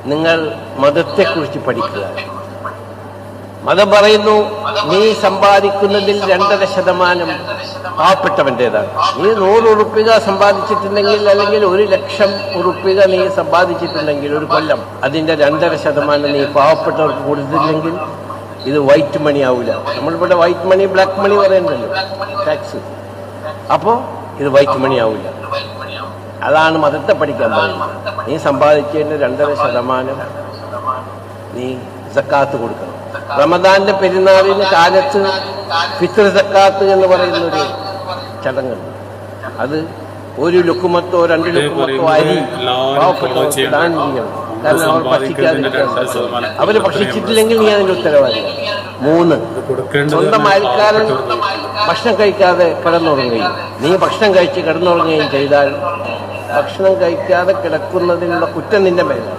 നിങ്ങൾ മതത്തെക്കുറിച്ച് പഠിക്കുക. മതം പറയുന്നു നീ സമ്പാദിക്കുന്നതിൽ 2.5% പാവപ്പെട്ടവൻ്റെതാണ്. നീ 100 ഉറുപ്പിക സമ്പാദിച്ചിട്ടുണ്ടെങ്കിൽ, അല്ലെങ്കിൽ 1,00,000 ഉറുപ്പിക നീ സമ്പാദിച്ചിട്ടുണ്ടെങ്കിൽ ഒരു കൊല്ലം, അതിൻ്റെ 2.5% നീ പാവപ്പെട്ടവർക്ക് കൊടുത്തില്ലെങ്കിൽ ഇത് വൈറ്റ് മണി ആവില്ല. നമ്മളിവിടെ വൈറ്റ് മണി ബ്ലാക്ക് മണി പറയുന്നുണ്ടല്ലോ, ടാക്സ്. അപ്പോൾ ഇത് വൈറ്റ് മണി ആവില്ല. അതാണ് മതത്തെ പഠിക്കാൻ പറയുന്നത്. നീ സമ്പാദിച്ചതിൻ്റെ 2.5% നീ സക്കാത്ത് കൊടുക്കണം. റമദാന്റെ പെരുന്നാളിന് കാലത്ത് ഫിത്ർ സക്കാത്ത് എന്ന് പറയുന്നൊരു ചടങ്ങുണ്ട്. അത് 1 ലുക്കുമത്തോ 2 ലുക്കുമത്തോ അരി പാവപ്പെട്ടവർക്ക് ദാനം ചെയ്യണം. കാരണം അവർ ഭക്ഷിക്കാതിരിക്കാൻ സാധിക്കും. അവർ ഭക്ഷിച്ചിട്ടില്ലെങ്കിൽ നീ അതിൻ്റെ ഉത്തരവാദി. 3, സ്വന്തം അയൽക്കാരൻ ഭക്ഷണം കഴിക്കാതെ കിടന്നുറങ്ങുകയും നീ ഭക്ഷണം കഴിച്ച് കിടന്നുറങ്ങുകയും ചെയ്താൽ ഭക്ഷണം കഴിക്കാതെ കിടക്കുന്നതിനുള്ള കുറ്റം നിന്റെ മേൽ.